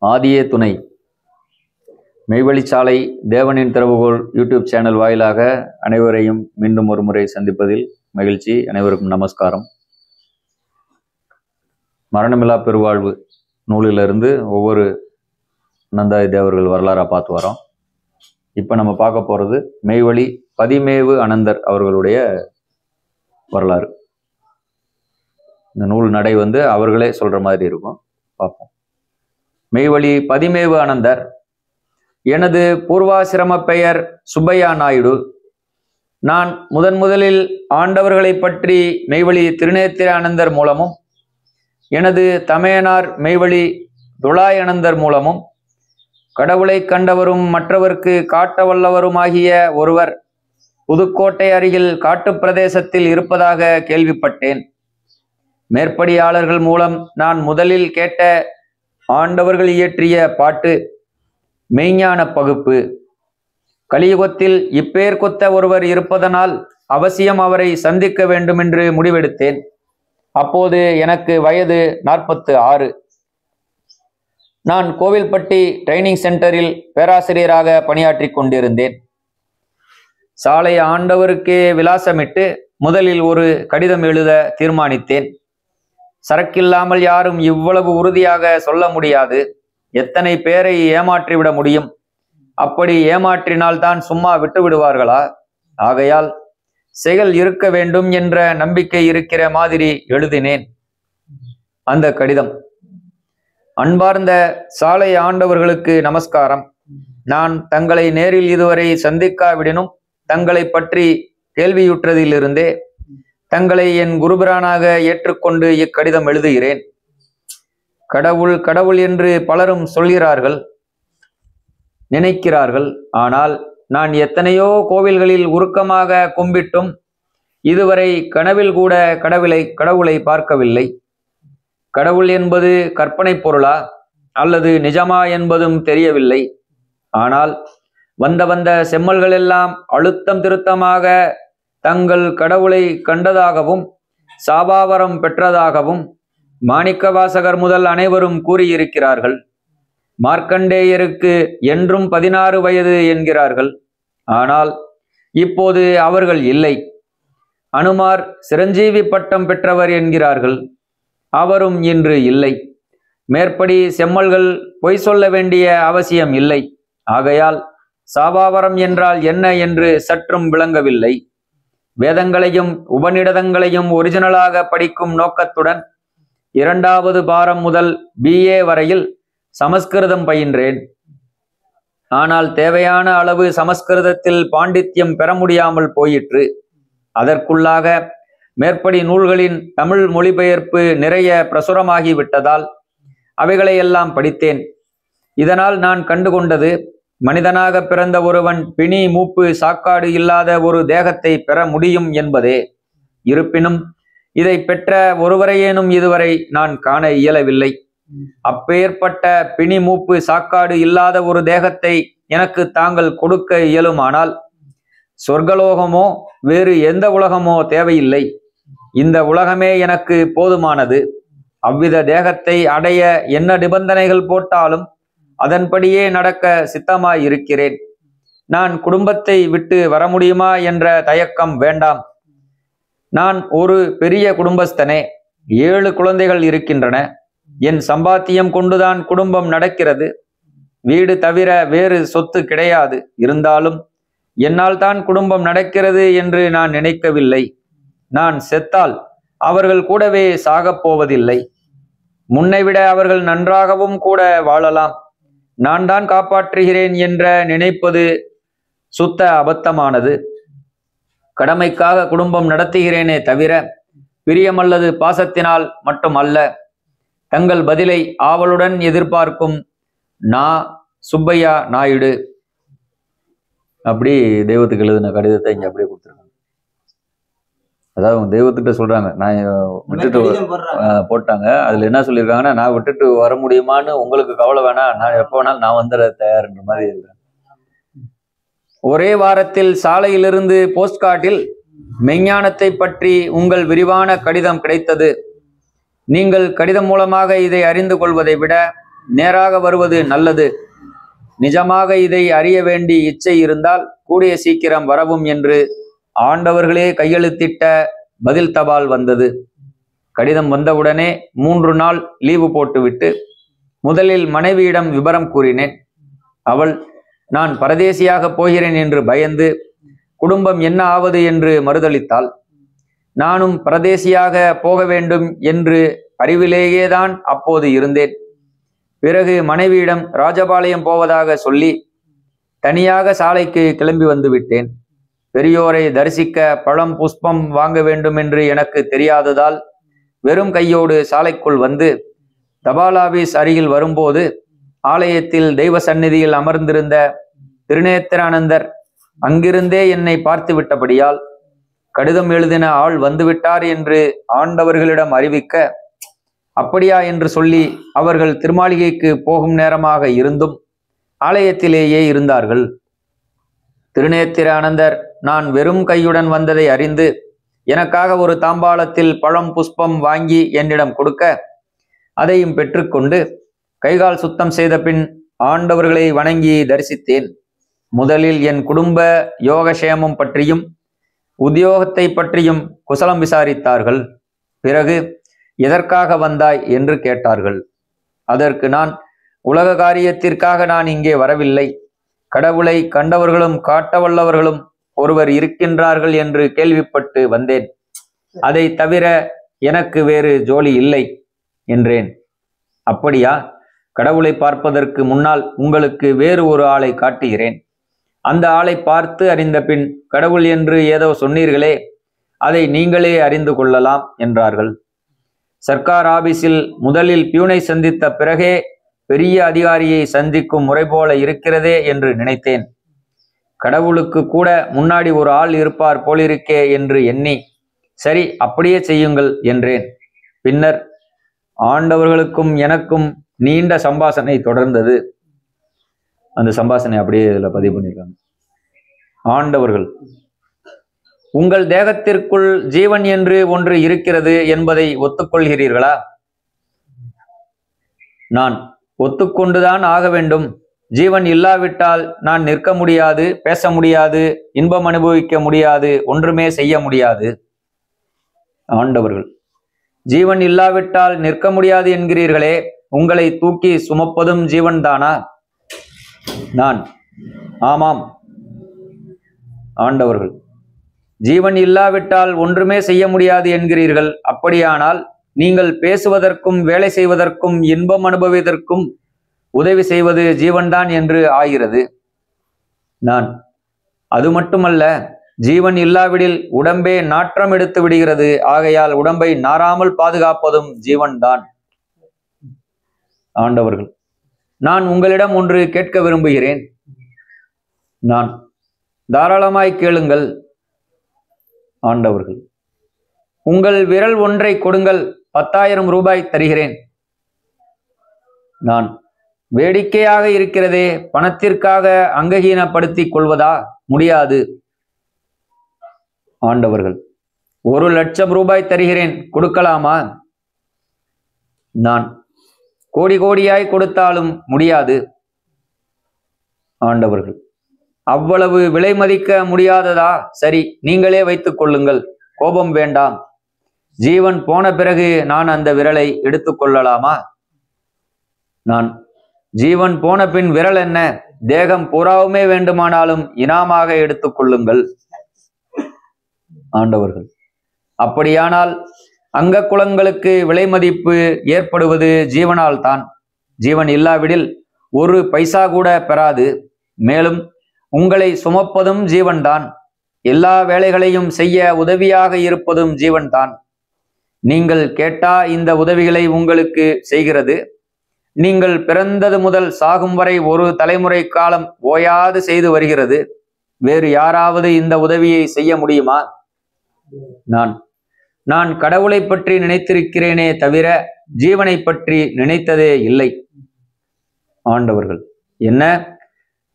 ஆதியே துணை மெய்வழிச்சாலை தேவனின் திறவுகோல் யூடியூப் சேனல் வாயிலாக அனைவரையும் மீண்டும் ஒரு முறை சந்திப்பதில் மகிழ்ச்சி. அனைவருக்கும் நமஸ்காரம். மரணமில்லா பெருவாழ்வு நூலிலிருந்து ஒவ்வொரு நந்தாதி தேவர்கள் வரலாறாக பார்த்து வரோம். இப்போ நம்ம பார்க்க போகிறது மெய்வழி பதிமேவு அனந்தர் அவர்களுடைய வரலாறு. இந்த நூல் நடை அவர்களே சொல்கிற மாதிரி இருக்கும், பார்ப்போம். மெய்வழி பதிமேவு அனந்தர். எனது பூர்வாசிரம பெயர் சுப்பையா நாயுடு. நான் முதலில் ஆண்டவர்களை பற்றி மெய்வழி திருநேத்திர அனந்தர் மூலமும் எனது தமையனார் மெய்வழி துளாய் அனந்தர் மூலமும் கடவுளை கண்டவரும் மற்றவர்க்கு காட்ட வல்லவருமாகிய ஒருவர் புதுக்கோட்டை அருகில் காட்டு பிரதேசத்தில் இருப்பதாக கேள்விப்பட்டேன். மேற்படியாளர்கள் மூலம் நான் முதலில் கேட்ட ஆண்டவர்கள் இயற்றிய பாட்டு மெய்ஞான பகுப்பு. கலியுகத்தில் இப்பேர் கொத்த ஒருவர் இருப்பதனால் அவசியம் அவரை சந்திக்க வேண்டும் என்று முடிவெடுத்தேன். அப்போது எனக்கு வயது 46. நான் கோவில்பட்டி ட்ரைனிங் சென்டரில் பேராசிரியராக பணியாற்றி கொண்டிருந்தேன். சாலை ஆண்டவருக்கே விலாசமிட்டு முதலில் ஒரு கடிதம் எழுத தீர்மானித்தேன். சரக்கில்லாமல் யாரும் இவ்வளவு உறுதியாக சொல்ல முடியாது. எத்தனை பேரை ஏமாற்றிவிட முடியும்? அப்படி ஏமாற்றினால்தான் சும்மா விட்டு விடுவார்களா? ஆகையால் செயல் இருக்க வேண்டும் என்ற நம்பிக்கை இருக்கிற மாதிரி எழுதினேன் அந்த கடிதம். அன்பார்ந்த சாலை ஆண்டவர்களுக்கு நமஸ்காரம். நான் தங்களை நேரில் இதுவரை சந்திக்காவிடனும் தங்களை பற்றி கேள்வியுற்றதிலிருந்தே தங்களை என் குருபிரானாக ஏற்றுக்கொண்டு இக்கடிதம் எழுதுகிறேன். கடவுள் கடவுள் என்று பலரும் சொல்கிறார்கள், நினைக்கிறார்கள். ஆனால் நான் எத்தனையோ கோவில்களில் உருக்கமாக கும்பிட்டும் இதுவரை கனவில் கூட கடவுளை பார்க்கவில்லை. கடவுள் என்பது கற்பனை பொருளா அல்லது நிஜமா என்பதும் தெரியவில்லை. ஆனால் வந்த செம்மல்கள் எல்லாம் அழுத்தம் திருத்தமாக தங்கள் கடவுளை கண்டதாகவும் சாபாவரம் பெற்றதாகவும் மாணிக்கவாசகர் முதல் அனைவரும் கூறியிருக்கிறார்கள். மார்க்கண்டேயருக்கு என்றும் 16 வயது என்கிறார்கள். ஆனால் இப்போது அவர்கள் இல்லை. அனுமார் சிரஞ்சீவி பட்டம் பெற்றவர் என்கிறார்கள். அவரும் இன்று இல்லை. மேற்படி செம்மல்கள் பொய் சொல்ல வேண்டிய அவசியம் இல்லை. ஆகையால் சாபாவரம் என்றால் என்ன என்று சற்றும் விளங்கவில்லை. வேதங்களையும் உபநிடதங்களையும் ஒரிஜினலாக படிக்கும் நோக்கத்துடன் 2வது பாரம் முதல் BA வரையில் சமஸ்கிருதம் பயின்றேன். ஆனால் தேவையான அளவு சமஸ்கிருதத்தில் பாண்டித்யம் பெற முடியாமல் போயிற்று. அதற்குள்ளாக மேற்படி நூல்களின் தமிழ் மொழிபெயர்ப்பு நிறைய பிரசுரமாகிவிட்டதால் அவைகளை எல்லாம் படித்தேன். இதனால் நான் கண்டுகொண்டது, மனிதனாக பிறந்த ஒருவன் பிணி மூப்பு சாக்காடு இல்லாத ஒரு தேகத்தை பெற முடியும் என்பதே. இருப்பினும் இதை பெற்ற ஒருவரையேனும் இதுவரை நான் காண இயலவில்லை. அப்பேற்பட்ட பிணி மூப்பு சாக்காடு இல்லாத ஒரு தேகத்தை எனக்கு தாங்கள் கொடுக்க இயலுமானால் சொர்க்கலோகமோ வேறு எந்த உலகமோ தேவையில்லை. இந்த உலகமே எனக்கு போதுமானது. அவ்வித தேகத்தை அடைய என்ன நிபந்தனைகள் போட்டாலும் அதன்படியே நடக்க சித்தமாய் இருக்கிறேன். நான் குடும்பத்தை விட்டு வர முடியுமா என்ற தயக்கம் வேண்டாம். நான் ஒரு பெரிய குடும்பஸ்தனே. 7 குழந்தைகள் இருக்கின்றன. என் சம்பாத்தியம் கொண்டுதான் குடும்பம் நடக்கிறது. வீடு தவிர வேறு சொத்து கிடையாது. இருந்தாலும் என்னால் தான் குடும்பம் நடக்கிறது என்று நான் நினைக்கவில்லை. நான் செத்தால் அவர்கள் கூடவே சாகப் போவதில்லை. முன்னைவிட அவர்கள் நன்றாகவும் கூட வாழலாம். நான் தான் காப்பாற்றுகிறேன் என்ற நினைப்பது சுத்த அபத்தமானது. கடமைக்காக குடும்பம் நடத்துகிறேனே தவிர பிரியமல்லது பாசத்தினால் மட்டும் அல்ல. தங்கள் பதிலை ஆவலுடன் எதிர்பார்க்கும் சுப்பையா நாயுடு. அப்படி தெய்வத்துக்கு எழுதின கடிதத்தை இங்க அப்படியே கொடுத்துருக்காங்க. அதாவது தெய்வத்திட்ட சொல்றாங்க, நான் விட்டுட்டு போட்டாங்க. அதுல என்ன சொல்லியிருக்காங்கன்னா, நான் விட்டுட்டு வர முடியுமான்னு உங்களுக்கு கவலை வேணாம், நான் எப்போ வேணாலும் நான் வந்துட தயார்ன்ற மாதிரி இருக்கிறேன். ஒரே வாரத்தில் சாலையிலிருந்து போஸ்ட்கார்டில் மெய்ஞானத்தை பற்றி உங்கள் விரிவான கடிதம் கிடைத்தது. நீங்கள் கடிதம் மூலமாக இதை அறிந்து கொள்வதை விட நேராக வருவது நல்லது. நிஜமாக இதை அறிய வேண்டி இச்சை இருந்தால் கூடிய சீக்கிரம் வரவும் என்று ஆண்டவர்களே கையெழுத்திட்ட பதில் தபால் வந்தது. கடிதம் வந்தவுடனே 3 நாள் லீவு போட்டுவிட்டு முதலில் மனைவியிடம் விபரம் கூறினேன். அவள் நான் பரதேசியாக போகிறேன் என்று பயந்து குடும்பம் என்ன ஆவது என்று மறுதளித்தாள். நானும் பரதேசியாக போக வேண்டும் என்று அறிவிலேயேதான் அப்போது இருந்தேன். பிறகு மனைவியிடம் ராஜபாளையம் போவதாக சொல்லி தனியாக சாலைக்கு கிளம்பி வந்து விட்டேன். பெரியோரை தரிசிக்க பழம் புஷ்பம் வாங்க வேண்டும் என்று எனக்கு தெரியாததால் வெறும் கையோடு சாலைக்குள் வந்து தபால் ஆபீஸ் அருகில் வரும்போது ஆலயத்தில் தெய்வ சந்நிதியில் அமர்ந்திருந்த திருநேத்திரானந்தர் அங்கிருந்தே என்னை பார்த்து விட்டபடியால் கடிதம் எழுதின ஆள் வந்துவிட்டார் என்று ஆண்டவர்களிடம் அறிவிக்க, அப்படியா என்று சொல்லி அவர்கள் திருமாளிகைக்கு போகும் நேரமாக இருந்தும் ஆலயத்திலேயே இருந்தார்கள். திருநேத்திரானந்தர் நான் வெறும் கையுடன் வந்ததை அறிந்து எனக்காக ஒரு தாம்பாளத்தில் பழம் புஷ்பம் வாங்கி என்னிடம் கொடுக்க அதையும் பெற்றுக்கொண்டு கைகால் சுத்தம் செய்த பின் ஆண்டவர்களை வணங்கி தரிசித்தேன். முதலில் என் குடும்ப யோகக்ஷேமம் பற்றியும் உத்தியோகத்தை பற்றியும் குசலம் விசாரித்தார்கள். பிறகு எதற்காக வந்தாய் என்று கேட்டார்கள். அதற்கு நான் உலக காரியத்திற்காக நான் இங்கே வரவில்லை, கடவுளை கண்டவர்களும் காட்டவல்லவர்களும் ஒருவர் இருக்கின்றார்கள் என்று கேள்விப்பட்டு வந்தேன். அதை தவிர எனக்கு வேறு ஜோலி இல்லை என்றேன். அப்படியா? கடவுளை பார்ப்பதற்கு முன்னால் உங்களுக்கு வேறு ஒரு ஆளை காட்டுகிறேன். அந்த ஆளை பார்த்து அறிந்த பின் கடவுள் என்று ஏதோ சொன்னீர்களே, அதை நீங்களே அறிந்து கொள்ளலாம் என்றார்கள். சர்க்கார் ஆபீஸில் முதலில் பியூனை சந்தித்த பிறகே பெரிய அதிகாரியை சந்திக்கும் முறை போல இருக்கிறதே என்று நினைத்தேன். கடவுளுக்கு கூட முன்னாடி ஒரு ஆள் இருப்பார் போலிருக்கே என்று எண்ணி, சரி அப்படியே செய்யுங்கள் என்றேன். பின்னர் ஆண்டவர்களுக்கும் எனக்கும் நீண்ட சம்பாஷணை தொடர்ந்தது. அந்த சம்பாஷணை அப்படியே இதுல பதிவு பண்ணிருக்காங்க. ஆண்டவர்கள், உங்கள் தேகத்திற்குள் ஜீவன் என்று ஒன்று இருக்கிறது என்பதை ஒத்துக்கொள்கிறீர்களா? நான் ஒத்துக்கொண்டுதான் ஆக வேண்டும். ஜீவன் இல்லாவிட்டால் நான் நிற்க முடியாது, பேச முடியாது, இன்பம் அனுபவிக்க முடியாது, ஒன்றுமே செய்ய முடியாது. ஆண்டவர்கள், ஜீவன் இல்லாவிட்டால் நிற்க முடியாது என்கிறீர்களே, உங்களை தூக்கி சுமப்பதும் ஜீவன் தானா? நான் ஆமாம். ஆண்டவர்கள், ஜீவன் இல்லாவிட்டால் ஒன்றுமே செய்ய முடியாது என்கிறீர்கள். அப்படியானால் நீங்கள் பேசுவதற்கும் வேலை செய்வதற்கும் இன்பம் அனுபவிப்பதற்கும் உதவி செய்வது ஜீவன்தான் என்று ஆகிறது. நான் அது மட்டுமல்ல, ஜீவன் இல்லாவிடில் உடம்பே நாற்றம் எடுத்து விடுகிறது. ஆகையால் உடம்பை நாறாமல் பாதுகாப்பதும் ஜீவன்தான். ஆண்டவர்கள், நான் உங்களிடம் ஒன்று கேட்க விரும்புகிறேன். நான் தாராளமாய் கேளுங்கள். ஆண்டவர்கள், உங்கள் விரல் ஒன்றை கொடுங்கள், 10,000 ரூபாய் தருகிறேன். நான் வேடிக்கையாக இருக்கிறதே, பணத்திற்காக அங்கஹீனப்படுத்திக் கொள்வதா? முடியாது. ஆண்டவர்கள், 1,00,000 ரூபாய் தருகிறேன், கொடுக்கலாமா? நான் கோடி கோடியாய் கொடுத்தாலும் முடியாது. ஆண்டவர்கள், அவ்வளவு விலை மதிக்க முடியாததா? சரி, நீங்களே வைத்துக் கொள்ளுங்கள், கோபம் வேண்டாம். ஜீவன் போன பிறகு நான் அந்த விரலை எடுத்துக்கொள்ளலாமா? நான் ஜீவன் போன பின் விரல் என்ன, தேகம் பூராவுமே வேண்டுமானாலும் இனாமாக எடுத்துக்கொள்ளுங்கள். ஆண்டவர்கள், அப்படியானால் அங்க குலங்களுக்கு விலை மதிப்பு ஏற்படுவது ஜீவனால் தான். ஜீவன் இல்லாவிடில் ஒரு பைசா கூட பெறாது. மேலும் உங்களை சுமப்பதும் ஜீவன்தான். எல்லா வேலைகளையும் செய்ய உதவியாக இருப்பதும் ஜீவன்தான். நீங்கள் கேட்டா இந்த உதவிகளை உங்களுக்கு செய்கிறது. நீங்கள் பிறந்தது முதல் சாகும் வரை ஒரு தலைமுறை காலம் ஓயாது செய்து வருகிறது. வேறு யாராவது இந்த உதவியை செய்ய முடியுமா? நான் கடவுளை பற்றி நினைத்திருக்கிறேனே தவிர ஜீவனை பற்றி நினைத்ததே இல்லை. ஆண்டவர்கள், என்ன,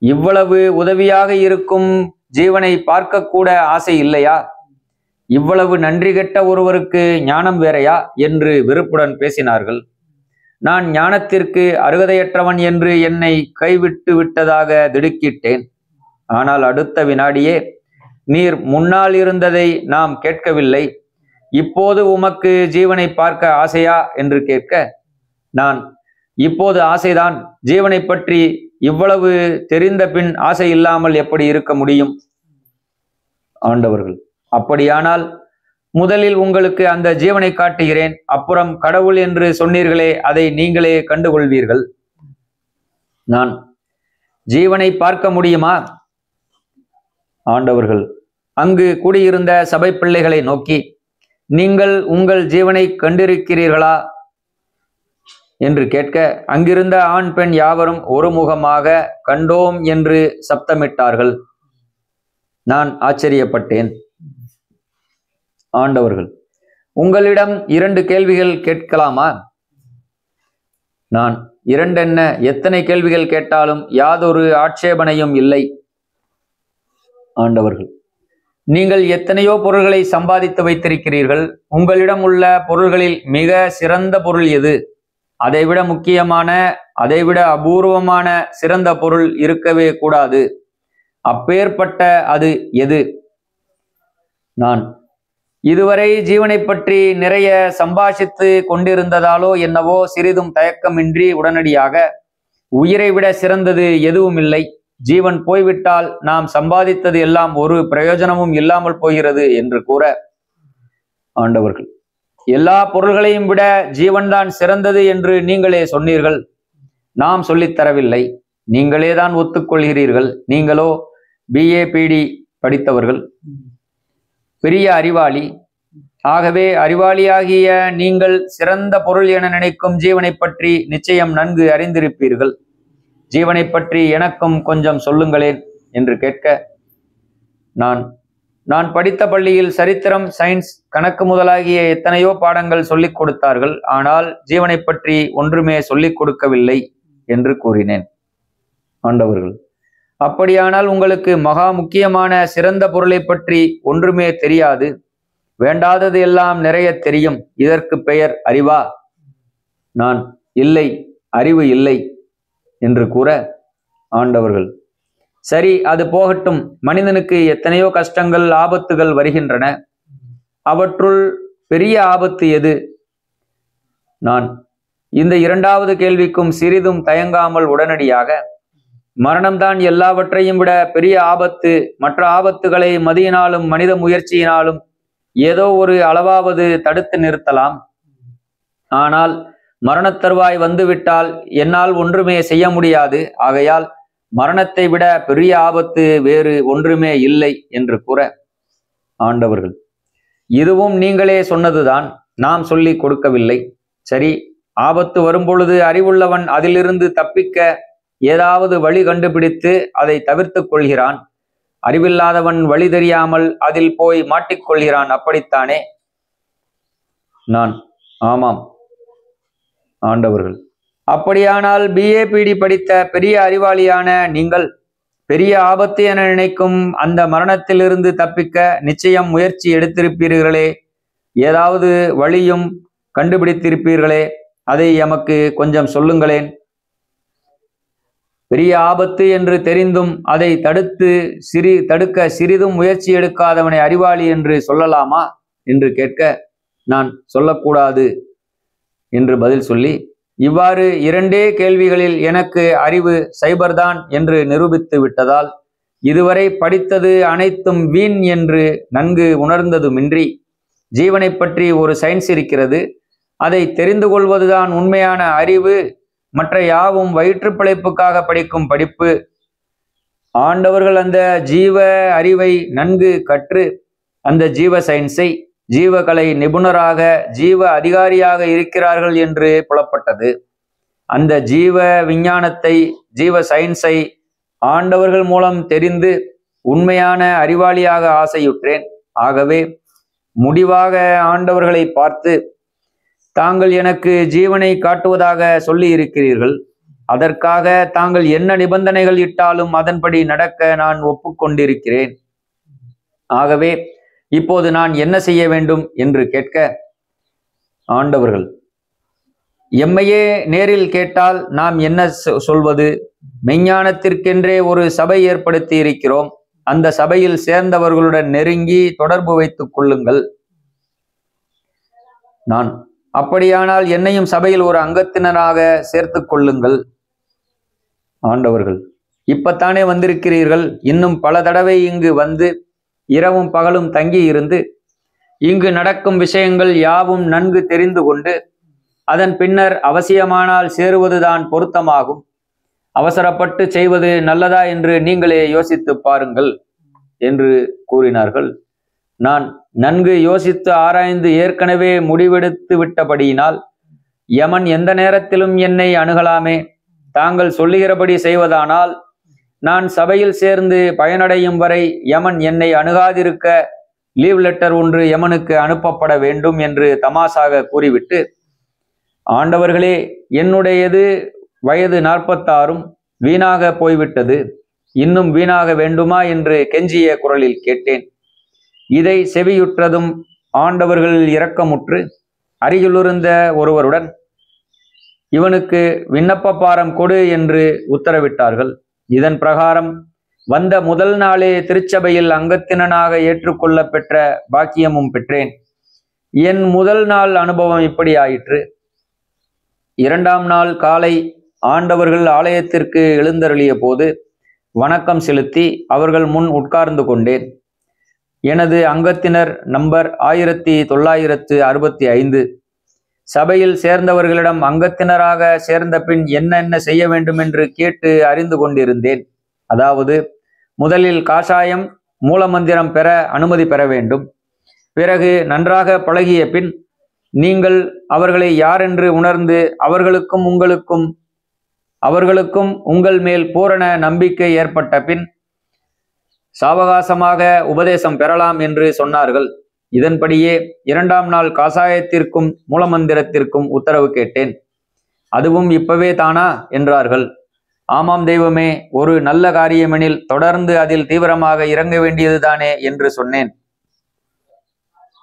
இவ்வளவு உதவியாக இருக்கும் ஜீவனை பார்க்க கூட ஆசை இல்லையா? இவ்வளவு நன்றி கெட்ட ஒருவருக்கு ஞானம் வேறையா என்று வெறுப்புடன் பேசினார்கள். நான் ஞானத்திற்கு அருகதையற்றவன் என்று என்னை கைவிட்டு விட்டதாக திடுக்கிட்டேன். ஆனால் அடுத்த வினாடியே, நீர் முன்னால் இருந்ததை நாம் கேட்கவில்லை, இப்போது உமக்கு ஜீவனை பார்க்க ஆசையா என்று கேட்க, நான் இப்போது ஆசைதான், ஜீவனை பற்றி இவ்வளவு தெரிந்த பின் ஆசை இல்லாமல் எப்படி இருக்க முடியும்? ஆண்டவர்கள்: அப்படியானால் முதலில் உங்களுக்கு அந்த ஜீவனை காட்டுகிறேன், அப்புறம் கடவுள் என்று சொன்னீர்களே, அதை நீங்களே கண்டுகொள்வீர்கள். நான்: ஜீவனை பார்க்க முடியுமா? ஆண்டவர்கள் அங்கு கூடியிருந்த சபை பிள்ளைகளை நோக்கி, நீங்கள் உங்கள் ஜீவனை கண்டிருக்கிறீர்களா என்று கேட்க, அங்கிருந்த ஆண் பெண் யாவரும் ஒருமுகமாக கண்டோம் என்று சப்தமிட்டார்கள். நான் ஆச்சரியப்பட்டேன். ஆண்டவர்கள்: உங்களிடம் 2 கேள்விகள் கேட்கலாமா? நான்: 2 என்ன, எத்தனை கேள்விகள் கேட்டாலும் யாதொரு ஆட்சேபனையும் இல்லை. ஆண்டவர்கள்: நீங்கள் எத்தனையோ பொருள்களை சம்பாதித்து வைத்திருக்கிறீர்கள். உங்களிடம் உள்ள பொருள்களில் மிக சிறந்த பொருள் எது? அதைவிட முக்கியமான, அதைவிட அபூர்வமான சிறந்த பொருள் இருக்கவே கூடாது. அப்பேற்பட்ட அது எது? நான்: இதுவரை ஜீவனை பற்றி நிறைய சம்பாஷித்து கொண்டிருந்ததாலோ என்னவோ சிறிதும் தயக்கமின்றி உடனடியாக, உயிரை விட சிறந்தது எதுவும் இல்லை, ஜீவன் போய்விட்டால் நாம் சம்பாதித்தது எல்லாம் ஒரு பிரயோஜனமும் இல்லாமல் போகிறது என்று கூற, ஆண்டவர்கள்: எல்லா பொருள்களையும் விட ஜீவன்தான் சிறந்தது என்று நீங்களே சொன்னீர்கள். நாம் சொல்லித்தரவில்லை, நீங்களேதான் ஒத்துக்கொள்கிறீர்கள். நீங்களோ BA-PD படித்தவர்கள், பெரிய அறிவாளி. ஆகவே அறிவாளியாகிய நீங்கள் சிறந்த பொருள் என நினைக்கும் ஜீவனை பற்றி நிச்சயம் நன்கு அறிந்திருப்பீர்கள். ஜீவனை பற்றி எனக்கும் கொஞ்சம் சொல்லுங்களேன் என்று கேட்க, நான் படித்த பள்ளியில் சரித்திரம், சயின்ஸ், கணக்கு முதலாகிய எத்தனையோ பாடங்கள் சொல்லிக் கொடுத்தார்கள். ஆனால் ஜீவனை பற்றி ஒன்றுமே சொல்லிக் கொடுக்கவில்லை என்று கூறினேன். ஆண்டவர்கள்: அப்படியானால் உங்களுக்கு மகா முக்கியமான சிறந்த பொருளை பற்றி ஒன்றுமே தெரியாது. வேண்டாதது எல்லாம் நிறைய தெரியும். இதற்கு பெயர் அறிவா? நான்: இல்லை, அறிவு இல்லை என்று கூற, ஆண்டவர்கள்: சரி, அது போகட்டும். மனிதனுக்கு எத்தனையோ கஷ்டங்கள், ஆபத்துகள் வருகின்றன. அவற்றுள் பெரிய ஆபத்து எது? நான்: இந்த 2வது கேள்விக்கும் சிறிதும் தயங்காமல் உடனடியாக, மரணம்தான் எல்லாவற்றையும் விட பெரிய ஆபத்து. மற்ற ஆபத்துகளை மதியினாலும் மனித முயற்சியினாலும் ஏதோ ஒரு அளவாவது தடுத்து நிறுத்தலாம். ஆனால் மரணத்தருவாய் வந்துவிட்டால் என்னால் ஒன்றுமே செய்ய முடியாது. ஆகையால் மரணத்தை விட பெரிய ஆபத்து வேறு ஒன்றுமே இல்லை என்று கூற, ஆண்டவர்கள்: இதுவும் நீங்களே சொன்னதுதான், நாம் சொல்லி கொடுக்கவில்லை. சரி, ஆபத்து வரும்பொழுது அறிவுள்ளவன் அதிலிருந்து தப்பிக்க ஏதாவது வழி கண்டுபிடித்து அதை தவிர்த்து கொள்கிறான். அறிவில்லாதவன் வழி தெரியாமல் அதில் போய் மாட்டிக்கொள்கிறான். அப்படித்தானே? நான்: ஆமாம். ஆண்டவர்கள்: அப்படியானால் BA-PD படித்த பெரிய அறிவாளியான நீங்கள் பெரிய ஆபத்து என நினைக்கும் அந்த மரணத்திலிருந்து தப்பிக்க நிச்சயம் முயற்சி எடுத்திருப்பீர்களே, ஏதாவது வழியும் கண்டுபிடித்திருப்பீர்களே, அதை எமக்கு கொஞ்சம் சொல்லுங்களேன். பெரிய ஆபத்து என்று தெரிந்தும் அதை தடுக்க சிறிதும் முயற்சி எடுக்காதவனை அறிவாளி என்று சொல்லலாமா என்று கேட்க, நான் சொல்லக்கூடாது என்று பதில் சொல்லி, இவ்வாறு 2 கேள்விகளில் எனக்கு அறிவு சைபர்தான் என்று நிரூபித்து விட்டதால், இதுவரை படித்தது அனைத்தும் வீண் என்று நன்கு உணர்ந்ததுமின்றி, ஜீவனை பற்றி ஒரு சயின்ஸ் இருக்கிறது, அதை தெரிந்து கொள்வதுதான் உண்மையான அறிவு, மற்ற யாவும் வயிற்று பிழைப்புக்காக படிக்கும் படிப்பு. ஆண்டவர்கள் அந்த ஜீவ அறிவை நன்கு கற்று அந்த ஜீவ சயின்ஸை ஜீவகலை நிபுணராக ஜீவ அதிகாரியாக இருக்கிறார்கள் என்று புலப்பட்டது. அந்த ஜீவ விஞ்ஞானத்தை, ஜீவ சயின்ஸை ஆண்டவர்கள் மூலம் தெரிந்து உண்மையான அறிவாளியாக ஆசையுற்றேன். ஆகவே முடிவாக ஆண்டவர்களை பார்த்து, தாங்கள் எனக்கு ஜீவனை காட்டுவதாக சொல்லி இருக்கிறீர்கள். அதற்காக தாங்கள் என்ன நிபந்தனைகள் இட்டாலும் அதன்படி நடக்க நான் ஒப்புக்கொண்டிருக்கிறேன். ஆகவே இப்போது நான் என்ன செய்ய வேண்டும் என்று கேட்க, ஆண்டவர்கள்: எம்மையே நேரில் கேட்டால் நாம் என்ன சொல்வது? மெஞ்ஞானத்திற்கென்றே ஒரு சபை ஏற்படுத்தி இருக்கிறோம். அந்த சபையில் சேர்ந்தவர்களுடன் நெருங்கி தொடர்பு வைத்துக் கொள்ளுங்கள். நான், அப்படியானால் என்னையும் சபையில் ஒரு அங்கத்தினராக சேர்த்து கொள்ளுங்கள். ஆண்டவர்கள், இப்பத்தானே வந்திருக்கிறீர்கள். இன்னும் பல தடவை இங்கு வந்து இரவும் பகலும் தங்கி இருந்து இங்கு நடக்கும் விஷயங்கள் யாவும் நன்கு தெரிந்து கொண்டு அதன் பின்னர் அவசியமானால் சேருவதுதான் பொருத்தமாகும். அவசரப்பட்டு செய்வது நல்லதா என்று நீங்களே யோசித்து பாருங்கள் என்று கூறினார்கள். நான் நன்கு யோசித்து ஆராய்ந்து ஏற்கனவே முடிவெடுத்து விட்டபடியினால் யமன் எந்த நேரத்திலும் என்னை அணுகலாமே. தாங்கள் சொல்லுகிறபடி செய்வதானால் நான் சபையில் சேர்ந்து பயனடையும் வரை யமன் என்னை அணுகாதிருக்க லீவ் லெட்டர் ஒன்று யமனுக்கு அனுப்பப்பட வேண்டும் என்று தமாசாக கூறிவிட்டு, ஆண்டவர்களே, என்னுடையது வயது 46 வீணாக போய்விட்டது. இன்னும் வீணாக வேண்டுமா என்று கெஞ்சிய குரலில் கேட்டேன். இதை செவியுற்றதும் ஆண்டவர்கள் இரக்கமுற்று அருகிலிருந்த ஒருவருடன், இவனுக்கு விண்ணப்ப பாரம் கொடு என்று உத்தரவிட்டார்கள். இதன் பிரகாரம் வந்த முதல் நாளே திருச்சபையில் அங்கத்தினனாக ஏற்றுக்கொள்ள பெற்ற பாக்கியமும் பெற்றேன். என் முதல் நாள் அனுபவம் இப்படி ஆயிற்று. 2ஆம் நாள் காலை ஆண்டவர்கள் ஆலயத்திற்கு எழுந்தருளிய போது வணக்கம் செலுத்தி அவர்கள் முன் உட்கார்ந்து கொண்டேன். எனது அங்கத்தினர் நம்பர் 1965. சபையில் சேர்ந்தவர்களிடம் அங்கத்தினராக சேர்ந்த பின் என்ன செய்ய வேண்டும் என்று கேட்டு அறிந்து கொண்டிருந்தேன். அதாவது, முதலில் காஷாயம் மூலமந்திரம் பெற அனுமதி பெற வேண்டும். பிறகு நன்றாக பழகிய பின் நீங்கள் அவர்களை யாரென்று உணர்ந்து அவர்களுக்கும் உங்கள் மேல் பூரண நம்பிக்கை ஏற்பட்ட பின் சாவகாசமாக உபதேசம் பெறலாம் என்று சொன்னார்கள். இதன்படியே 2ஆம் நாள் காசாயத்திற்கும் மூலமந்திரத்திற்கும் உத்தரவு கேட்டேன். அதுவும் இப்பவே தானா என்றார்கள். ஆமாம் தெய்வமே, ஒரு நல்ல காரியமெனில் தொடர்ந்து அதில் தீவிரமாக இறங்க வேண்டியதுதானே என்று சொன்னேன்.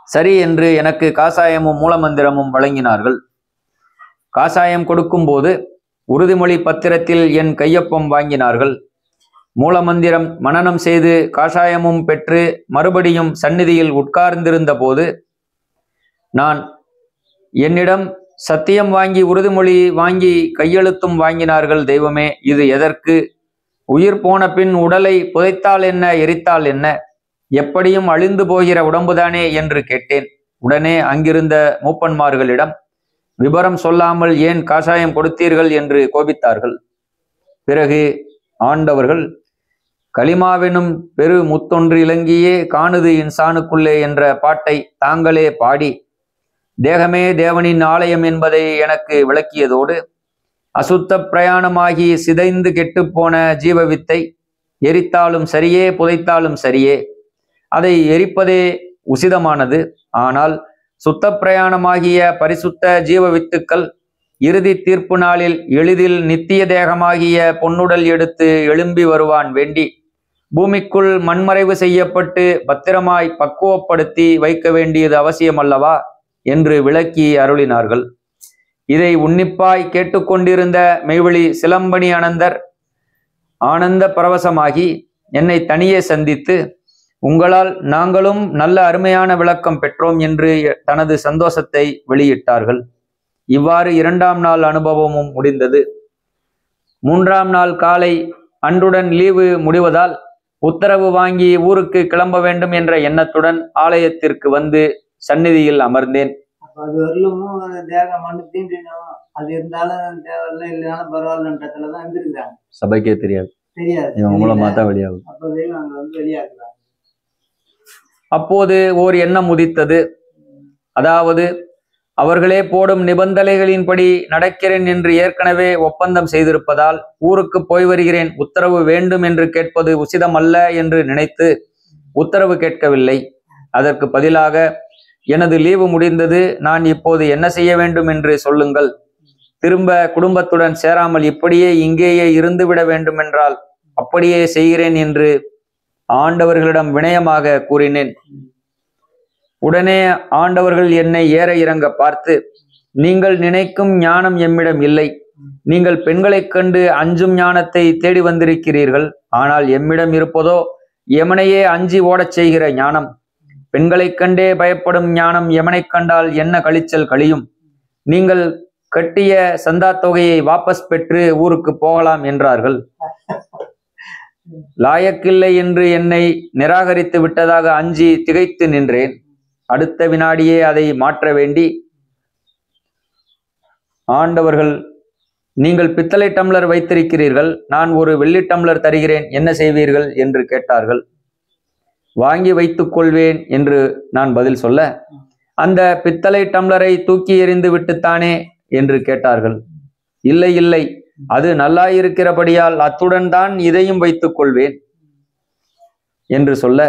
சரி என்று எனக்கு காசாயமும் மூலமந்திரமும் வழங்கினார்கள். காசாயம் கொடுக்கும்போது உறுதிமொழி பத்திரத்தில் என் கையொப்பம் வாங்கினார்கள். மூலமந்திரம் மனனம் செய்து காஷாயமும் பெற்று மறுபடியும் சந்நிதியில் உட்கார்ந்திருந்த போது நான், என்னிடம் சத்தியம் வாங்கி உறுதிமொழி வாங்கி கையெழுத்தும் வாங்கினார்கள் தெய்வமே, இது எதற்கு? உயிர் போன பின் உடலை புதைத்தால் என்ன, எரித்தால் என்ன? எப்படியும் அழிந்து போகிற உடம்புதானே என்று கேட்டேன். உடனே அங்கிருந்த மூப்பன்மார்களிடம், விபரம் சொல்லாமல் ஏன் காஷாயம் கொடுத்தீர்கள் என்று கோபித்தார்கள். பிறகு ஆண்டவர்கள், களிமாவெனும் பெரு முத்தொன்று இலங்கியே காணுது இன்சானுக்குள்ளே என்ற பாட்டை தாங்களே பாடி தேகமே தேவனின் ஆலயம் என்பதை எனக்கு விளக்கியதோடு, அசுத்த பிரயாணமாகி சிதைந்து கெட்டுப்போன ஜீவவித்தை எரித்தாலும் சரியே புதைத்தாலும் சரியே, அதை எரிப்பதே உசிதமானது. ஆனால் சுத்த பிரயாணமாகிய பரிசுத்த ஜீவவித்துக்கள் இறுதி தீர்ப்பு நாளில் எளிதில் நித்திய தேகமாகிய பொன்னுடல் எடுத்து எழும்பி வருவான் வேண்டி பூமிக்குள் மண்மறைவு செய்யப்பட்டு பத்திரமாய் பக்குவப்படுத்தி வைக்க வேண்டியது அவசியமல்லவா என்று விளக்கி அருளினார்கள். இதை உன்னிப்பாய் கேட்டுக்கொண்டிருந்த மெய்வழி சிலம்பணி அனந்தர் ஆனந்த பரவசமாகி என்னை தனியே சந்தித்து, உங்களால் நாங்களும் நல்ல அருமையான விளக்கம் பெற்றோம் என்று தனது சந்தோஷத்தை வெளியிட்டார்கள். இவ்வாறு 2ஆம் நாள் அனுபவமும் முடிந்தது. 3ஆம் நாள் காலை அன்றுடன் லீவு முடிவதால் உத்தரவு வாங்கி ஊருக்கு கிளம்ப வேண்டும் என்ற எண்ணத்துடன் ஆலயத்திற்கு வந்து சந்நிதியில் அமர்ந்தேன். சபைக்கே தெரியாது, இவங்க மூலமா தான் வெளியாகும். அப்போது ஓர் எண்ணம் உதித்தது. அதாவது, அவர்களே போடும் நிபந்தனைகளின்படி நடக்கிறேன் என்று ஏற்கனவே ஒப்பந்தம் செய்திருப்பதால் ஊருக்கு போய் வருகிறேன், உத்தரவு வேண்டும் என்று கேட்பது உசிதமல்ல என்று நினைத்து உத்தரவு கேட்கவில்லை. அதற்கு பதிலாக, எனது லீவு முடிந்தது, நான் இப்போது என்ன செய்ய வேண்டும் என்று சொல்லுங்கள். திரும்ப குடும்பத்துடன் சேராமல் இப்படியே இங்கேயே இருந்துவிட வேண்டுமென்றால் அப்படியே செய்கிறேன் என்று ஆண்டவர்களிடம் வினயமாக கூறினேன். உடனே ஆண்டவர்கள் என்னை ஏற இறங்க பார்த்து, நீங்கள் நினைக்கும் ஞானம் எம்மிடம் இல்லை. நீங்கள் பெண்களைக் கண்டு அஞ்சும் ஞானத்தை தேடி வந்திருக்கிறீர்கள். ஆனால் எம்மிடம் இருப்பதோ யமனையே அஞ்சி ஓடச் செய்கிற ஞானம். பெண்களைக் கண்டே பயப்படும் ஞானம் யமனைக் கண்டால் என்ன கழிச்சல் கழியும். நீங்கள் கட்டிய சந்தா தொகையை வாபஸ் பெற்று ஊருக்கு போகலாம் என்றார்கள். லாயக்கில்லை என்று என்னை நிராகரித்து விட்டதாக அஞ்சி திகைத்து நின்றேன். அடுத்த வினாடியே அதை மாற்ற வேண்டி ஆண்டவர்கள், நீங்கள் பித்தளை டம்ளர் வைத்திருக்கிறீர்கள், நான் ஒரு வெள்ளி டம்ளர் தருகிறேன், என்ன செய்வீர்கள் என்று கேட்டார்கள். வாங்கி வைத்துக் கொள்வேன் என்று நான் பதில் சொல்ல, அந்த பித்தளை டம்ளரை தூக்கி எறிந்து விட்டுத்தானே என்று கேட்டார்கள். இல்லை இல்லை, அது நல்லாயிருக்கிறபடியால் அத்துடன் தான் இதையும் வைத்துக் கொள்வேன் என்று சொல்ல,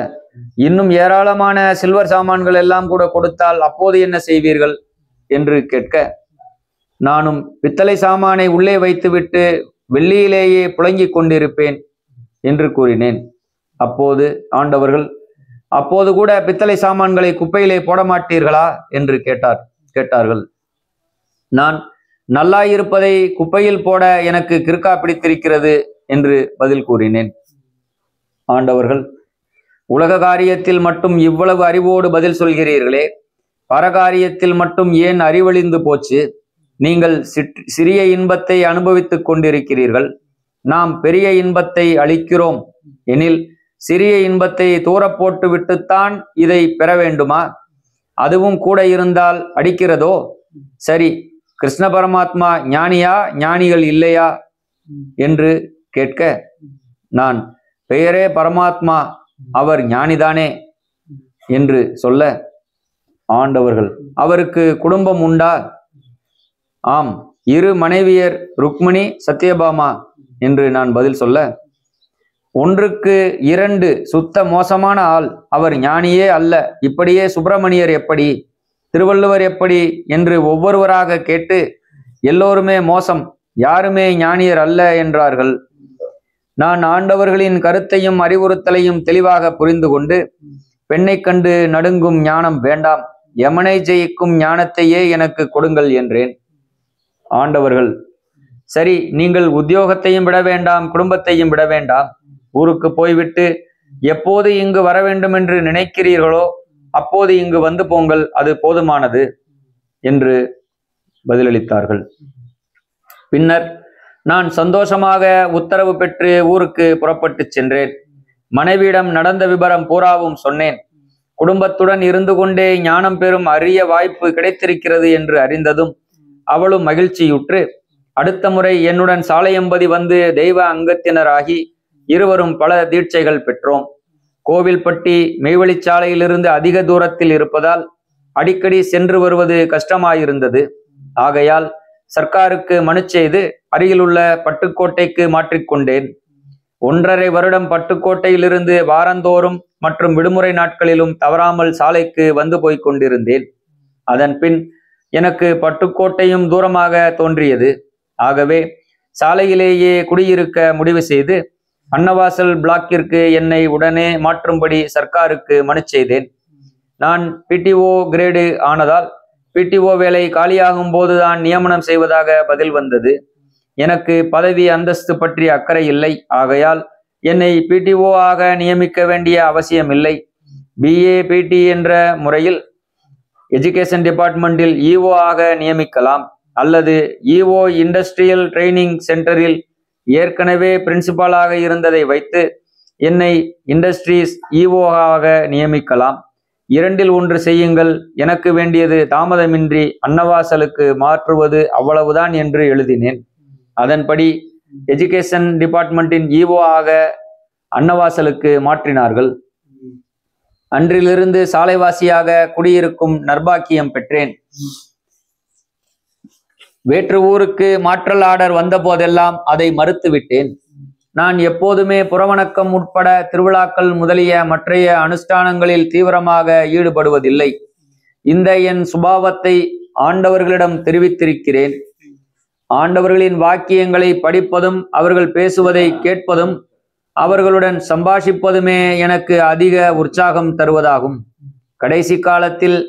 இன்னும் ஏராளமான சில்வர் சாமான்கள் எல்லாம் கூட கொடுத்தால் அப்போது என்ன செய்வீர்கள் என்று கேட்க, நானும் பித்தளை சாமானை உள்ளே வைத்துவிட்டு வெள்ளியிலேயே புழங்கிக் கொண்டிருப்பேன் என்று கூறினேன். அப்போது ஆண்டவர்கள், அப்போது கூட பித்தளை சாமான்களை குப்பையிலே போட மாட்டீர்களா என்று கேட்டார்கள். நான், நல்லாயிருப்பதை குப்பையில் போட எனக்கு கிறுக்கா பிடித்திருக்கிறது என்று பதில் கூறினேன். ஆண்டவர்கள், உலக காரியத்தில் மட்டும் இவ்வளவு அறிவோடு பதில் சொல்கிறீர்களே, பரகாரியத்தில் மட்டும் ஏன் அறிவழிந்து போச்சு? நீங்கள் சிறிய இன்பத்தை அனுபவித்துக் கொண்டிருக்கிறீர்கள், நாம் பெரிய இன்பத்தை அளிக்கிறோம் எனில் சிறிய இன்பத்தை தூர போட்டு விட்டுத்தான் இதை பெற வேண்டுமா? அதுவும் கூட இருந்தால் அடிக்கிறதோ? சரி, கிருஷ்ண பரமாத்மா ஞானியா, ஞானிகள் இல்லையா என்று கேட்க, நான், பெயரே பரமாத்மா, அவர் ஞானிதானே என்று சொல்ல, ஆண்டவர்கள், அவருக்கு குடும்பம் உண்டா? ஆம், 2 மனைவியர், ருக்மிணி, சத்யபாமா என்று நான் பதில் சொல்ல, 1க்கு 2 சுத்த மோசமான ஆள், அவர் ஞானியே அல்ல, இப்படியே சுப்பிரமணியர் எப்படி, திருவள்ளுவர் எப்படி என்று ஒவ்வொருவராக கேட்டு எல்லோருமே மோசம், யாருமே ஞானியர் அல்ல என்றார்கள். நான் ஆண்டவர்களின் கருத்தையும் அறிவுறுத்தலையும் தெளிவாக புரிந்து கொண்டு, பெண்ணை கண்டு நடுங்கும் ஞானம் வேண்டாம், யமனை ஜெயிக்கும் ஞானத்தையே எனக்கு கொடுங்கள் என்றேன். ஆண்டவர்கள், சரி, நீங்கள் உத்தியோகத்தையும் விட வேண்டாம், குடும்பத்தையும் விட வேண்டாம், ஊருக்கு போய்விட்டு எப்போது இங்கு வர வேண்டும் என்று நினைக்கிறீர்களோ அப்போது இங்கு வந்து போங்கள், அது போதுமானது என்று பதிலளித்தார்கள். பின்னர் நான் சந்தோஷமாக உத்தரவு பெற்று ஊருக்கு புறப்பட்டு சென்றேன். மனைவியிடம் நடந்த விபரம் பூராவும் சொன்னேன். குடும்பத்துடன் இருந்து கொண்டே ஞானம் பெறும் அரிய வாய்ப்பு கிடைத்திருக்கிறது என்று அறிந்ததும் அவளும் மகிழ்ச்சியுற்று, அடுத்த முறை என்னுடன் சாலையம்பதி வந்து தெய்வ அங்கத்தினராகி இருவரும் பல தீட்சைகள் பெற்றோம். கோவில்பட்டி மெய்வழிச்சாலையிலிருந்து அதிக தூரத்தில் இருப்பதால் அடிக்கடி சென்று வருவது கஷ்டமாயிருந்தது. ஆகையால் சர்க்காருக்கு மனு செய்து அருகிலுள்ள பட்டுக்கோட்டைக்கு மாற்றிக்கொண்டேன். 1.5 வருடம் பட்டுக்கோட்டையிலிருந்து வாரந்தோறும் மற்றும் விடுமுறை நாட்களிலும் தவறாமல் சாலைக்கு வந்து போய்க் கொண்டிருந்தேன். அதன் பின் எனக்கு பட்டுக்கோட்டையும் தூரமாக தோன்றியது. ஆகவே சாலையிலேயே குடியிருக்க முடிவு செய்து அன்னவாசல் பிளாக்கிற்கு என்னை உடனே மாற்றும்படி சர்க்காருக்கு மனு செய்தேன். நான் PTO கிரேடு ஆனதால் PTO வேலை காலியாகும் போதுதான் நியமனம் செய்வதாக பதில் வந்தது. எனக்கு பதவி அந்தஸ்து பற்றி அக்கறை இல்லை. ஆகையால் என்னை PTO ஆக நியமிக்க வேண்டிய அவசியம் இல்லை. BA PT என்ற முறையில் எஜுகேஷன் டிபார்ட்மெண்டில் EO ஆக நியமிக்கலாம், அல்லது EO இண்டஸ்ட்ரியல் ட்ரைனிங் சென்டரில் ஏற்கனவே பிரின்சிபாலாக இருந்ததை வைத்து என்னை இண்டஸ்ட்ரீஸ் EO ஆக நியமிக்கலாம். 2இல் 1 செய்யுங்கள், எனக்கு வேண்டியது தாமதமின்றி அன்னவாசலுக்கு மாற்றுவது அவ்வளவுதான் என்று எழுதினேன். அதன்படி எஜுகேஷன் டிபார்ட்மெண்டின் EO ஆக அன்னவாசலுக்கு மாற்றினார்கள். அன்றிலிருந்து சாலைவாசியாக குடியிருக்கும் நர்பாக்கியம் பெற்றேன். வேற்று ஊருக்கு மாற்றல் ஆர்டர் வந்த போதெல்லாம் அதை மறுத்து விட்டேன். நான் எப்போதுமே புறவணக்கம் உட்பட திருவிழாக்கள் முதலிய மற்றைய அனுஷ்டானங்களில் தீவிரமாக ஈடுபடுவதில்லை. இந்த என் சுபாவத்தை ஆண்டவர்களிடம் தெரிவித்திருக்கிறேன். ஆண்டவர்களின் வாக்கியங்களை படிப்பதும் அவர்கள் பேசுவதை கேட்பதும் அவர்களுடன் சம்பாஷிப்பதுமே எனக்கு அதிக உற்சாகம் தருவதாகும். கடைசி காலத்தில்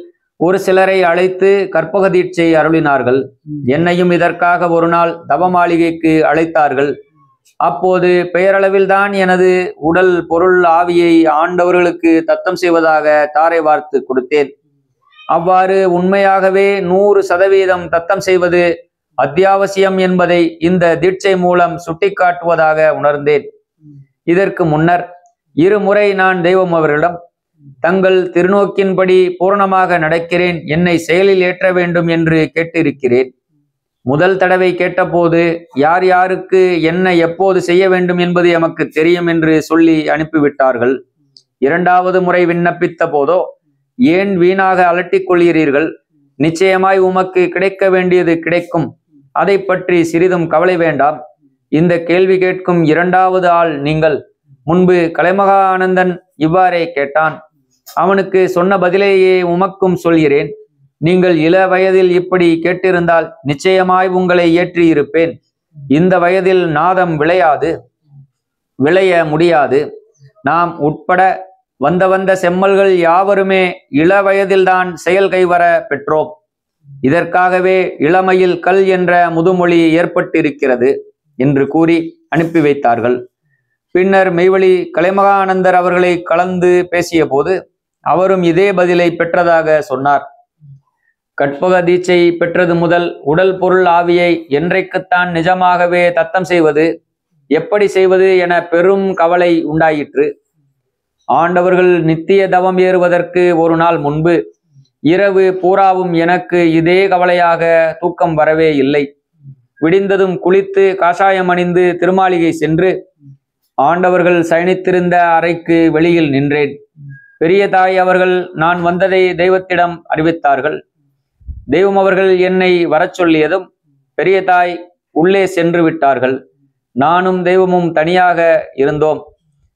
ஒரு சிலரை அழைத்து கற்பக தீட்சை அருளினார்கள். என்னையும் இதற்காக ஒரு நாள் தவ மாளிகைக்கு அழைத்தார்கள். அப்போது பெயரளவில்தான் எனது உடல் பொருள் ஆவியை ஆண்டவர்களுக்கு தத்தம் செய்வதாக தாரை வார்த்து கொடுத்தேன். அவ்வாறு உண்மையாகவே 100% தத்தம் செய்வது அத்தியாவசியம் என்பதை இந்த தீட்சை மூலம் சுட்டிக்காட்டுவதாக உணர்ந்தேன். இதற்கு முன்னர் 2 முறை நான் தெய்வம் அவர்களிடம் தங்கள் திருநோக்கின்படி பூரணமாக நடக்கிறேன், என்னை செயலில் ஏற்ற வேண்டும் என்று கேட்டிருக்கிறேன். முதல் தடவை கேட்டபோது யார் யாருக்கு என்ன எப்போது செய்ய வேண்டும் என்பது எமக்கு தெரியும் என்று சொல்லி அனுப்பிவிட்டார்கள். 2வது முறை விண்ணப்பித்த போதோ, ஏன் வீணாக அலட்டிக் கொள்கிறீர்கள், நிச்சயமாய் உமக்கு கிடைக்க வேண்டியது கிடைக்கும், அதை பற்றி சிறிதும் கவலை வேண்டாம். இந்த கேள்வி கேட்கும் 2வது ஆள் நீங்கள். முன்பு கலைமகா ஆனந்தன் இவ்வாறே கேட்டான். அவனுக்கு சொன்ன பதிலேயே உமக்கும் சொல்கிறேன். நீங்கள் இள வயதில் இப்படி கேட்டிருந்தால் நிச்சயமாய் உங்களை ஏற்றியிருப்பேன். இந்த வயதில் நாதம் விளைய முடியாது. நாம் உட்பட வந்த செம்மல்கள் யாவருமே இள வயதில்தான் செயல் கைவர பெற்றோம். இதற்காகவே இளமையில் கல் என்ற முதுமொழி ஏற்பட்டிருக்கிறது என்று கூறி அனுப்பி வைத்தார்கள். பின்னர் மெய்வழி கலைமகா ஆனந்தர் அவர்களை கலந்து பேசிய போது அவரும் இதே பதிலை பெற்றதாக சொன்னார். கற்பக தீட்சை பெற்றது முதல் உடல் பொருள் ஆவியை என்றைக்குத்தான் நிஜமாகவே தத்தம் செய்வது, எப்படி செய்வது என பெரும் கவலை உண்டாயிற்று. ஆண்டவர்கள் நித்திய தவம் ஏறுவதற்கு ஒரு நாள் முன்பு இரவு பூராவும் எனக்கு இதே கவலையாக தூக்கம் வரவே இல்லை. விடிந்ததும் குளித்து காஷாயம் அணிந்து திருமாளிகை சென்று ஆண்டவர்கள் சயனித்திருந்த அறைக்கு வெளியில் நின்றேன். பெரிய தாய் அவர்கள் நான் வந்ததை தெய்வத்திடம் அறிவித்தார்கள். தெய்வம் அவர்கள் என்னை வரச் சொல்லியதும் பெரிய தாய் உள்ளே சென்று விட்டார்கள். நானும் தெய்வமும் தனியாக இருந்தோம்.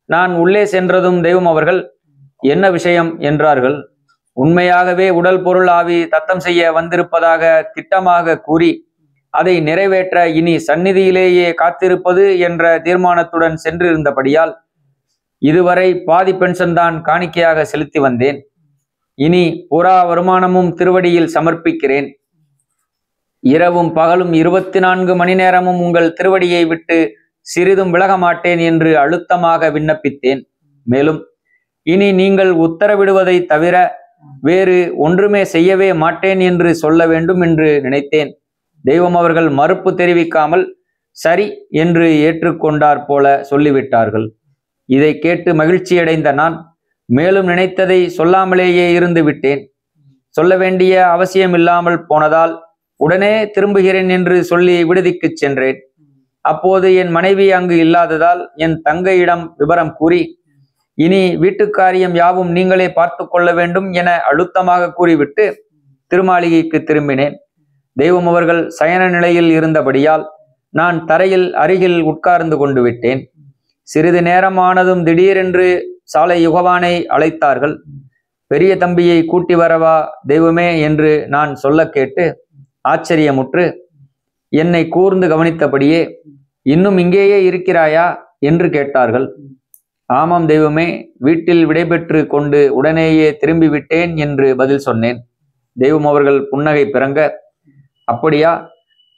நான் உள்ளே சென்றதும் தெய்வம் அவர்கள் என்ன விஷயம் என்றார்கள். உண்மையாகவே உடல் பொருள் ஆவி தத்தம் செய்ய வந்திருப்பதாக திட்டமாக கூறி அதை நிறைவேற்ற இனி சந்நிதியிலேயே காத்திருப்பது என்ற தீர்மானத்துடன் சென்றிருந்தபடியால் இதுவரை பாதி பென்ஷன் தான் காணிக்கையாக செலுத்தி வந்தேன். இனி புறா வருமானமும் திருவடியில் சமர்ப்பிக்கிறேன். இரவும் பகலும் 24 மணி நேரமும் உங்கள் திருவடியை விட்டு சிறிதும் விலக மாட்டேன் என்று அழுத்தமாக விண்ணப்பித்தேன். மேலும் இனி நீங்கள் உத்தரவிடுவதை தவிர வேறு ஒன்றுமே செய்யவே மாட்டேன் என்று சொல்ல வேண்டும் என்று நினைத்தேன். தெய்வம் அவர்கள் மறுப்பு தெரிவிக்காமல் சரி என்று ஏற்றுக்கொண்டார் போல சொல்லிவிட்டார்கள். இதை கேட்டு மகிழ்ச்சியடைந்த நான் மேலும் நினைத்ததை சொல்லாமலேயே இருந்து விட்டேன். சொல்ல வேண்டிய அவசியம் இல்லாமல் போனதால் உடனே திரும்புகிறேன் என்று சொல்லி விடுதிக்கு சென்றேன். அப்போது என் மனைவி அங்கு இல்லாததால் என் தங்கையிடம் விபரம் கூறி இனி வீட்டுக்காரியம் யாவும் நீங்களே பார்த்து கொள்ள வேண்டும் என அழுத்தமாக கூறிவிட்டு திருமாளிகைக்கு திரும்பினேன். தெய்வம் அவர்கள் சயன நிலையில் இருந்தபடியால் நான் தரையில் அருகில் உட்கார்ந்து கொண்டு விட்டேன். சிறிது நேரம் ஆனதும் திடீரென்று சாலை யுகவானை அழைத்தார்கள். பெரிய தம்பியை கூட்டி வரவா தெய்வமே என்று நான் சொல்ல கேட்டு ஆச்சரியமுற்று என்னை கூர்ந்து கவனித்தபடியே இன்னும் இங்கேயே இருக்கிறாயா என்று கேட்டார்கள். ஆமாம் தெய்வமே, வீட்டில் விடைபெற்று கொண்டு உடனேயே திரும்பி விட்டேன் என்று பதில் சொன்னேன். தெய்வம் அவர்கள் புன்னகை பிறங்க, அப்படியா,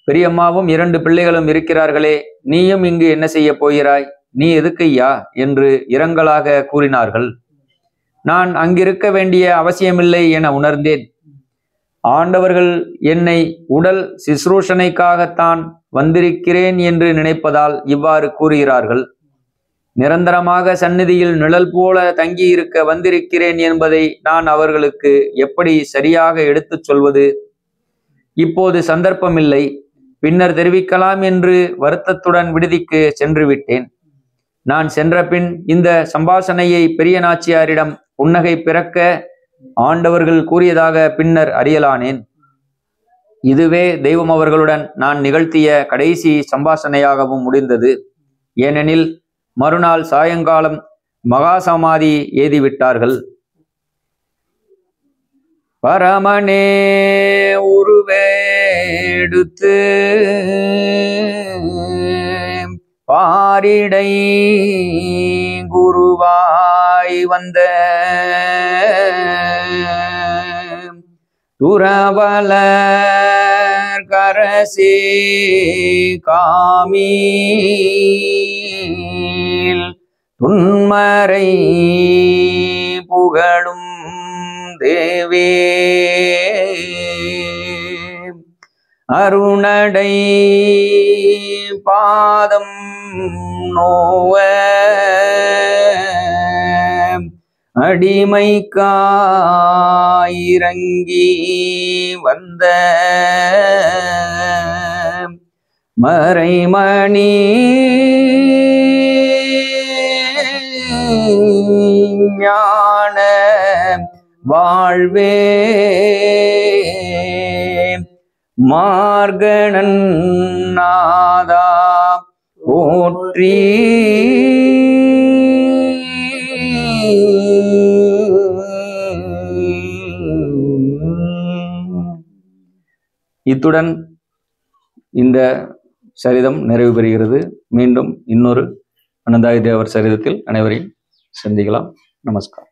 பெரியம்மாவும் 2 பிள்ளைகளும் இருக்கிறார்களே, நீயும் இங்கு என்ன செய்ய போகிறாய், நீ எதுக்கையா என்று இரங்கலாக கூறினார்கள். நான் அங்கிருக்க வேண்டிய அவசியமில்லை என உணர்ந்தேன். ஆண்டவர்கள் என்னை உடல் சிசுரூஷனைக்காகத்தான் வந்திருக்கிறேன் என்று நினைப்பதால் இவ்வாறு கூறுகிறார்கள். நிரந்தரமாக சந்நிதியில் நிழல் போல தங்கியிருக்க வந்திருக்கிறேன் என்பதை நான் அவர்களுக்கு எப்படி சரியாக எடுத்துச் சொல்வது? இப்போது சந்தர்ப்பமில்லை, பின்னர் தெரிவிக்கலாம் என்று வருத்தத்துடன் விடுதிக்கு சென்று விட்டேன். நான் சென்ற பின் இந்த சம்பாஷணையை பெரிய நாச்சியாரிடம் புன்னகை பிறக்க ஆண்டவர்கள் கூறியதாக பின்னர் அறியலானேன். இதுவே தெய்வம் அவர்களுடன் நான் நிகழ்த்திய கடைசி சம்பாஷணையாகவும் முடிந்தது. ஏனெனில் மறுநாள் சாயங்காலம் மகா சமாதி ஏதிவிட்டார்கள். பரமனே உருவெடுத்து பாரிடை குருவாய் வந்த துறவலர் கரசி காமீல் துன்மறை புகழும் தேவே அருணடை பாதம் நோவ அடிமைக்காயிரங்கி வந்த மறைமணி ஞான வாழ்வே மார்கணன் நாதா போற்றி. இத்துடன் இந்த சரிதம் நிறைவு பெறுகிறது. மீண்டும் இன்னொரு அனந்தாதி தேவர் சரிதத்தில் அனைவரையும் சந்திக்கலாம். நமஸ்காரம்.